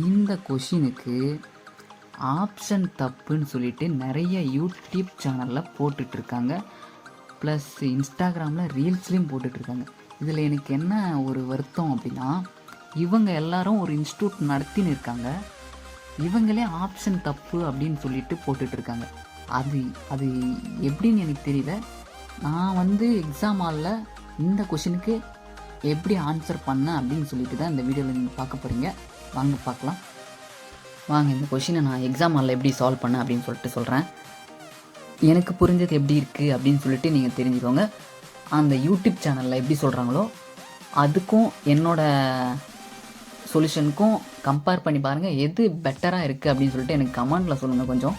இந்த கொஷினுக்கு ஆப்ஷன் தப்புன்னு சொல்லிட்டு நிறைய யூடியூப் சேனலில் போட்டுட்ருக்காங்க, ப்ளஸ் இன்ஸ்டாகிராமில் ரீல்ஸ்லேயும் போட்டுட்ருக்காங்க. இதில் எனக்கு என்ன ஒரு வருத்தம் அப்படின்னா, இவங்க எல்லாரும் ஒரு இன்ஸ்டியூட் நடத்தின்னு இருக்காங்க, இவங்களே ஆப்ஷன் தப்பு அப்படின்னு சொல்லிட்டு போட்டுட்ருக்காங்க. அது அது எப்படின்னு எனக்கு தெரியல. நான் வந்து எக்ஸாம் ஹாலில் இந்த கொஷினுக்கு எப்படி ஆன்சர் பண்ணேன் அப்படின்னு சொல்லிட்டு தான் இந்த வீடியோவில் நீங்கள் பார்க்க போகிறீங்க. வாங்க பார்க்கலாம். வாங்க இந்த கொஷினை நான் எக்ஸாம் ஹாலில் எப்படி சால்வ் பண்ணேன் அப்படின்னு சொல்லிட்டு சொல்கிறேன். எனக்கு புரிஞ்சது எப்படி இருக்குது அப்படின்னு சொல்லிட்டு நீங்கள் தெரிஞ்சுக்கோங்க. அந்த யூடியூப் சேனலில் எப்படி சொல்கிறாங்களோ அதுக்கும் என்னோடய சொல்யூஷனுக்கும் கம்பேர் பண்ணி பாருங்கள், எது பெட்டராக இருக்குது அப்படின்னு சொல்லிட்டு எனக்கு கமெண்ட்டில் சொல்லுங்கள் கொஞ்சம்.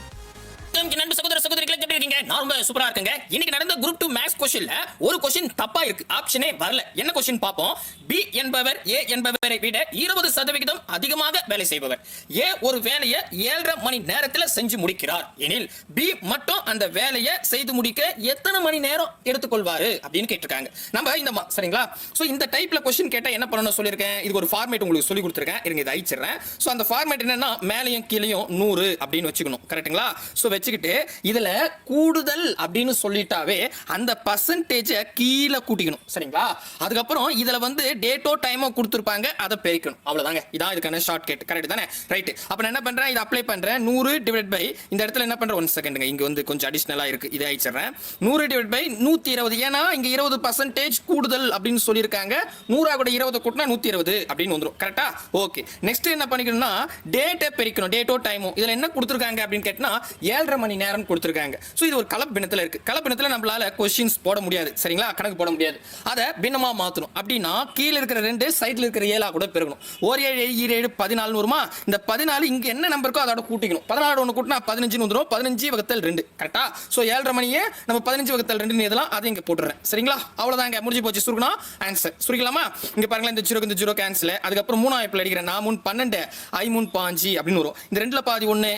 நான் ரொம்ப சூப்பரா இருக்குங்க. இன்னைக்கு நடந்த குரூப் 2 மேத்ஸ் क्वेश्चनல ஒரு क्वेश्चन தப்பா இருக்கு, ஆப்ஷனே வரல. என்ன क्वेश्चन பாப்போம். பி என்பவர் ஏ என்பவரை விட 20% அதிகமாக வேலை செய்பவர். ஏ ஒரு வேலையை 7.5 மணி நேரத்தில் செஞ்சு முடிக்கிறார் எனில் பி மட்டும் அந்த வேலையை செய்து முடிக்க எத்தனை மணி நேரம் எடுத்துக்கொள்வாரு அப்படின்னு கேட்டிருக்காங்க. நம்ம இந்த சரிங்களா. சோ இந்த டைப்ல क्वेश्चन கேட்டா என்ன பண்ணணும் சொல்லிருக்கேன். இதுக்கு ஒரு ஃபார்மேட் உங்களுக்கு சொல்லி கொடுத்திருக்கேன், இருங்க இதை அழிச்சிடுறேன். சோ அந்த ஃபார்மேட் என்னன்னா மேலையும் கீழையும் 100 அப்படின்னு வச்சுக்கணும், கரெக்ட்டுங்களா. சோ வச்சுக்கிட்டு இதுல கூடுதல் அப்படின்னு சொல்லிட்டாவே அந்த பர்சன்டேஜ கீழே கூட்டிக்கணும், சரிங்களா. அதுக்கப்புறம் இதுல வந்து டேட்டோ டைமோ கொடுத்துருப்பாங்க, அதை பெருக்கணும், அவ்வளவுதாங்க. இதான் இதுக்கான ஷார்ட் கட், கரெக்ட் தானே. ரைட். அப்ப நான் என்ன பண்றேன், இதை அப்ளை பண்றேன். 100 டிவைட் பை இந்த இடத்துல என்ன பண்றேன், 1 செகண்ட்ங்க, இங்க வந்து கொஞ்சம் அடிஷனலா இருக்கு, இதை அழிச்சிடுறேன். 100 டிவைட் பை 120, ஏன்னா இங்க 20% கூடுதல் அப்படின்னு சொல்லியிருக்காங்க. 100 கூட 20 கூட்டினா 120 அப்படின்னு வந்துடும், கரெக்டா. ஓகே. நெக்ஸ்ட் என்ன பண்ணிக்கணும்னா டேட்டை பெருக்கணும், டேட்டோ டைமோ. இதுல என்ன கொடுத்துருக்காங்க அப்படின்னு கேட்டா 7.5 மணி நேரம் கொடுத்துருக்காங்க. ஸோ இது ஒரு கலப்பினத்தில் இருக்கு. கலப்பினத்தில் நம்மளால கொஸ்டின்ஸ் போட முடியாது, சரிங்களா, கணக்கு போட முடியாது. அதை பின்னமா மாற்றணும் அப்படின்னா கீழே இருக்கிற 2 சைடில் இருக்கிற 7 கூட பெருக்கணும். 1 7 7 14 வருமா. இந்த 14 இங்க என்ன நம்பருக்கோ அதோட கூட்டிக்கணும். 14 ஒன்று கூட்டினா 15 வந்துடும். 15 வகுத்தல் 2, கரெக்டா. ஸோ 7.5 மணியே நம்ம 15 வகுத்தல் 2 இதெல்லாம் அதை இங்க போட்டுறேன், சரிங்களா. அவ்வளவுதாங்க, முடிஞ்சு போச்சு. சுருக்கணும் ஆன்சர் சுருக்கலாமா. இங்க பாருங்களேன், இந்த ஜீரோ கேன்சல். அதுக்கப்புறம் 3 ஆயிரத்தில் அடிக்கிறேன். 4 3 12 I 3 5 அப்படின்னு வரும். இந்த 2ல பாதி 1,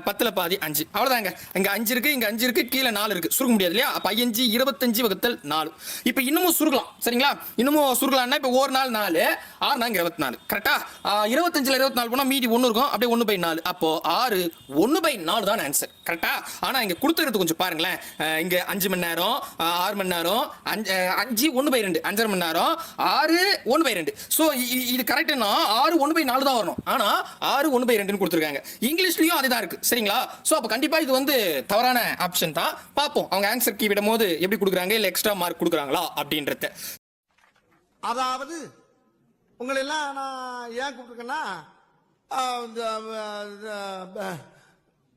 10ல பாதி 5, அவ்வளவுதாங்க. இங்க 5 இருக்கு, இங்க 5 இருக்கு, கீழே 4 இருக்கு. சுருக்க முடியாது இல்லையா. அப்ப 5 25 வகுத்தல் 4. இப்போ இன்னமும் சுருக்கலாம், சரிங்களா. இன்னமும் சுருக்கலாம்னா இப்போ ஒரு நாள் 4 6 நாங்க 24, கரெக்டா. 25ல 24 போனா மீதி 1 இருக்கும், அப்படியே 1/4. அப்போ 6 1/4 தான் ஆன்சர், கரெக்டா. ஆனா இங்க கொடுத்துறது கொஞ்சம் பாருங்களேன். இங்க 5 மணி நேரம், 6 மணி நேரம், 5 1/2, 5.5 மணி நேரம், 6 1/2. சோ இது கரெக்ட்னா 6 1/4 தான் வரணும். ஆனா 6 1/2 கொடுத்துருக்காங்க. இங்கிலீஷ்லயும் அதுதான் இருக்கு, சரிங்களா. சோ அப்ப கண்டிப்பா இது வந்து தவறான ஆப்ஷன் தான். பாப்போம் அவங்க ஆன்சர் கீ விடும்போது எப்படி கொடுக்குறாங்க, இல்ல எக்ஸ்ட்ரா மார்க் கொடுக்குறாங்களா அப்படின்றத. அதாவது உங்களை எல்லாம் நான் ஏன் கூப்பிட்டுருக்கேன்னா,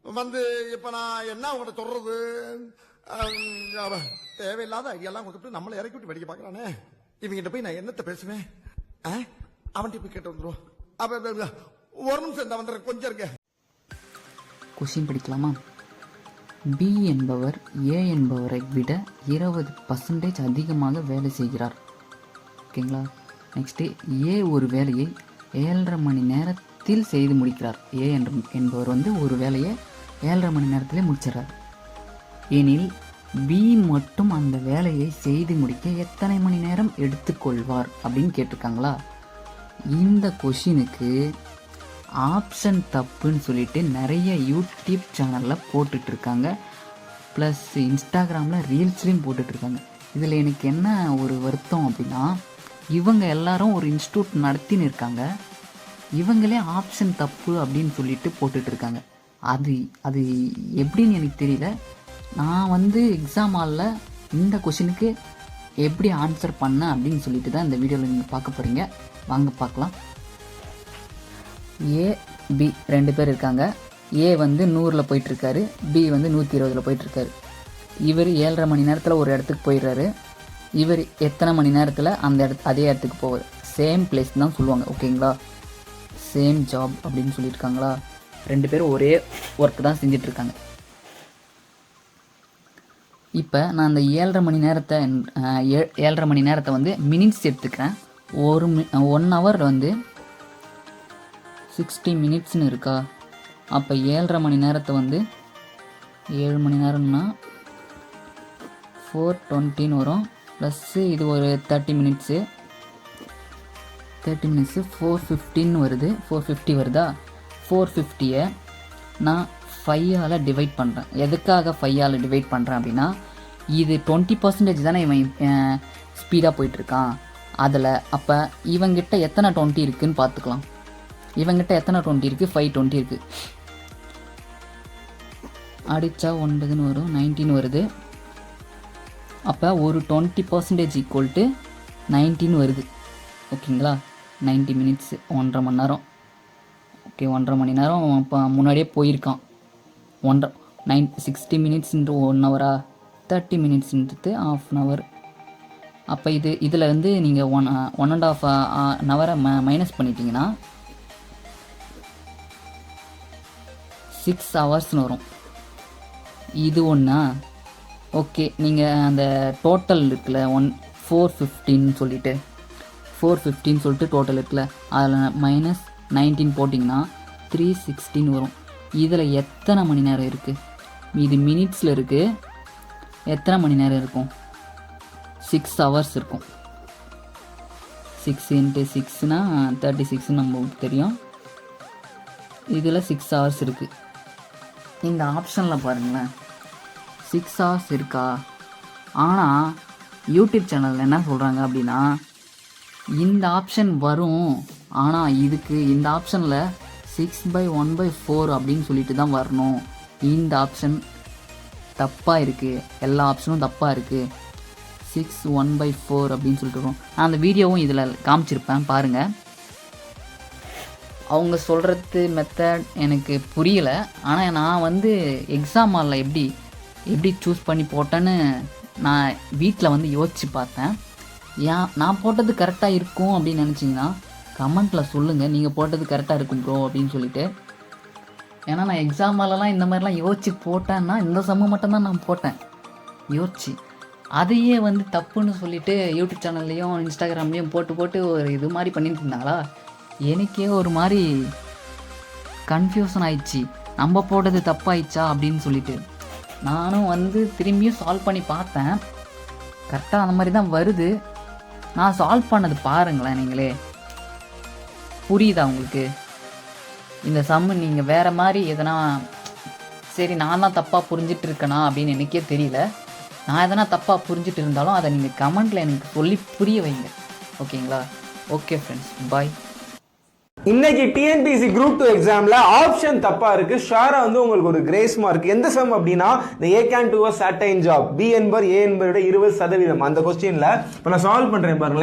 வந்து இப்ப நான் என்ன உங்கள்கிட்ட சொல்றது, தேவையில்லாத ஐடியாலாம் கொடுத்துட்டு நம்மளை இறக்கி விட்டு வெடிக்க பாக்குறானே. இவங்கிட்ட போய் நான் என்னத்தை பேசுவேன், அவன்கிட்ட போய் கேட்டு வந்துடும். அப்ப ஒரு நிமிஷம் இந்த வந்துடுறேன், கொஞ்சம் இருக்க. கொஷின் படிக்கலாமா. பி என்பவர் ஏ என்பவரை விட 20% அதிகமாக வேலை செய்கிறார், ஓகேங்களா. நெக்ஸ்ட்டு ஏ ஒரு வேலையை 7.5 மணி நேரத்தில் செய்து முடிக்கிறார். ஏ என்பவர் வந்து ஒரு வேலையை 7.5 மணி நேரத்திலே முடிச்சிடறார் எனில் பி மட்டும் அந்த வேலையை செய்து முடிக்க எத்தனை மணி நேரம் எடுத்துக்கொள்வார் அப்படின்னு கேட்டிருக்காங்களா. இந்த கொஷினுக்கு ஆப்ஷன் தப்புன்னு சொல்லிட்டு நிறைய யூடியூப் சேனலில் போட்டுட்ருக்காங்க, ப்ளஸ் இன்ஸ்டாகிராமில் ரீல்ஸ்லேயும் போட்டுட்ருக்காங்க. இதில் எனக்கு என்ன ஒரு வருத்தம் அப்படின்னா, இவங்க எல்லாரும் ஒரு இன்ஸ்டியூட் நடத்தின்னு இருக்காங்க, இவங்களே ஆப்ஷன் தப்பு அப்படின்னு சொல்லிட்டு போட்டுட்ருக்காங்க. அது எப்படின்னு எனக்கு தெரியல. நான் வந்து எக்ஸாம் ஹாலில் இந்த கொஷினுக்கு எப்படி ஆன்சர் பண்ணேன் அப்படின்னு சொல்லிட்டு தான் இந்த வீடியோவில் நீங்கள் பார்க்க போகிறீங்க. வாங்க பார்க்கலாம். ஏ பி 2 பேர் இருக்காங்க. ஏ வந்து 100ல் போயிட்டுருக்காரு, பி வந்து 120ல் போயிட்டுருக்காரு. இவர் 7.5 மணி நேரத்தில் ஒரு இடத்துக்கு போயிடுறாரு, இவர் எத்தனை மணி நேரத்தில் அந்த அதே இடத்துக்கு போவார். சேம் பிளேஸ் தான் சொல்லுவாங்க, ஓகேங்களா. சேம் ஜாப் அப்படின்னு சொல்லியிருக்காங்களா. 2 பேரும் ஒரே ஒர்க் தான் செஞ்சிட்ருக்காங்க. இப்போ நான் அந்த 7.5 மணி நேரத்தை வந்து மினிட்ஸ் எடுத்துக்கிறேன். 1 ஹவர் வந்து 60 மினிட்ஸ்னு இருக்கா. அப்போ 7.5 மணி நேரத்தை வந்து 7 மணி நேரம்னா 420 வரும். ப்ளஸ்ஸு இது ஒரு 30 மினிட்ஸு, 30 minutes 4:15 வருது, 4:50 வருதா? 450 நான் 5ஆல் டிவைட் பண்ணுறேன். எதுக்காக 5ஆல் டிவைட் பண்ணுறேன் அப்படின்னா, இது 20% தானே இவன் ஸ்பீடாக போயிட்டுருக்கான். அதில் அப்போ இவங்கிட்ட எத்தனை 20 இருக்குதுன்னு பார்த்துக்கலாம். இவங்கிட்ட எத்தனை 20 இருக்குது? 520 இருக்குது. அடித்தா 9ன்னு வரும், 19 வருது. அப்போ ஒரு 20% ஈக்குவல் டு 19 வருது. ஓகேங்களா? 90 minutes 1.5 மணி நேரம். ஓகே, 1.5 மணி நேரம் இப்போ முன்னாடியே போயிருக்கான். 60 minutes into 1 hour, 30 minutes into ½ an hour. அப்போ இதில் வந்து நீங்கள் 1.5 hour மைனஸ் பண்ணிட்டீங்கன்னா 6 ஹவர்ஸ்னு வரும். இது ஒன்றா? ஓகே, நீங்கள் அந்த டோட்டல் இருக்குல்ல 415 சொல்லிட்டு 415 சொல்லிட்டு டோட்டல் இருக்குல்ல, அதில் -19 போட்டிங்கன்னா 316 வரும். இதில் எத்தனை மணி நேரம் இருக்குது? இது மினிட்ஸில் இருக்குது. எத்தனை மணி நேரம் இருக்கும்? 6 ஹவர்ஸ் இருக்கும். 6 × 6 36 நமக்கு தெரியும். இதில் 6 ஹவர்ஸ் இருக்குது. இந்த ஆப்ஷனில் பாருங்களேன், 6 ஹவர்ஸ் இருக்கா? ஆனால் யூடியூப் சேனலில் என்ன சொல்கிறாங்க அப்படின்னா, இந்த ஆப்ஷன் வரும், ஆனால் இந்த ஆப்ஷனில் 6/1/4 அப்படின்னு சொல்லிட்டு தான் வரணும். இந்த ஆப்ஷன் தப்பாக இருக்குது, எல்லா ஆப்ஷனும் தப்பாக இருக்குது. 6/1/4 அப்படின்னு சொல்லிட்டு வரும். நான் அந்த வீடியோவும் இதில் காமிச்சிருப்பேன், பாருங்கள். அவங்க சொல்கிறது மெத்தட் எனக்கு புரியலை. ஆனால் நான் வந்து எக்ஸாம் ஹாலில் எப்படி சூஸ் பண்ணி போட்டேன்னு நான் வீட்டில் வந்து யோசித்து பார்த்தேன். நான் போட்டது கரெக்டாக இருக்கும் அப்படின்னு நினச்சிங்கன்னா கமெண்ட்டில் சொல்லுங்கள், நீங்கள் போட்டது கரெக்டாக இருக்கும் ப்ரோ அப்படின்னு சொல்லிட்டு. ஏன்னா நான் எக்ஸாம் ஹாலெலாம் இந்த மாதிரிலாம் யோசித்து போட்டேன்னா இந்த சம்மு மட்டும்தான் நான் போட்டேன் யோசிச்சு. அதையே வந்து தப்புன்னு சொல்லிவிட்டு யூடியூப் சேனல்லையும் இன்ஸ்டாகிராம்லேயும் போட்டு ஒரு இது மாதிரி பண்ணிட்டு இருந்தாங்களா, எனக்கே ஒரு மாதிரி கன்ஃபியூஷன் ஆயிடுச்சு. நம்ம போட்டது தப்பாயிடுச்சா அப்படின்னு சொல்லிட்டு நானும் வந்து திரும்பியும் சால்வ் பண்ணி பார்த்தேன். கரெக்டாக அந்த மாதிரி தான் வருது. நான் சால்வ் பண்ணது பாருங்களேன், நீங்களே புரியுதா உங்களுக்கு? இந்த சம்மு நீங்கள் வேறு மாதிரி எதனா, சரி நான் தான் தப்பாக புரிஞ்சிட்டு இருக்கேனா அப்படின்னு எனக்கே தெரியல. நான் எதனா தப்பாக புரிஞ்சிட்டு இருந்தாலும் அதை நீங்கள் கமெண்ட்டில் எனக்கு சொல்லி புரிய வைங்க. ஓகேங்களா? ஓகே ஃப்ரெண்ட்ஸ், பாய். இன்னைக்கு டிஎன்பிஎஸ்சி குரூப் 2 எக்ஸாம்ல ஆப்ஷன் தப்பா இருக்கு. ஷாரா வந்து உங்களுக்கு ஒரு கிரேஸ் மார்க். எந்த சம் அப்படின்னா, the A can do a certain job, B என்பவர் A என்பவருடைய 20%. அந்த கொஸ்டின்ல நான் சால்வ் பண்றேன் பாருங்க.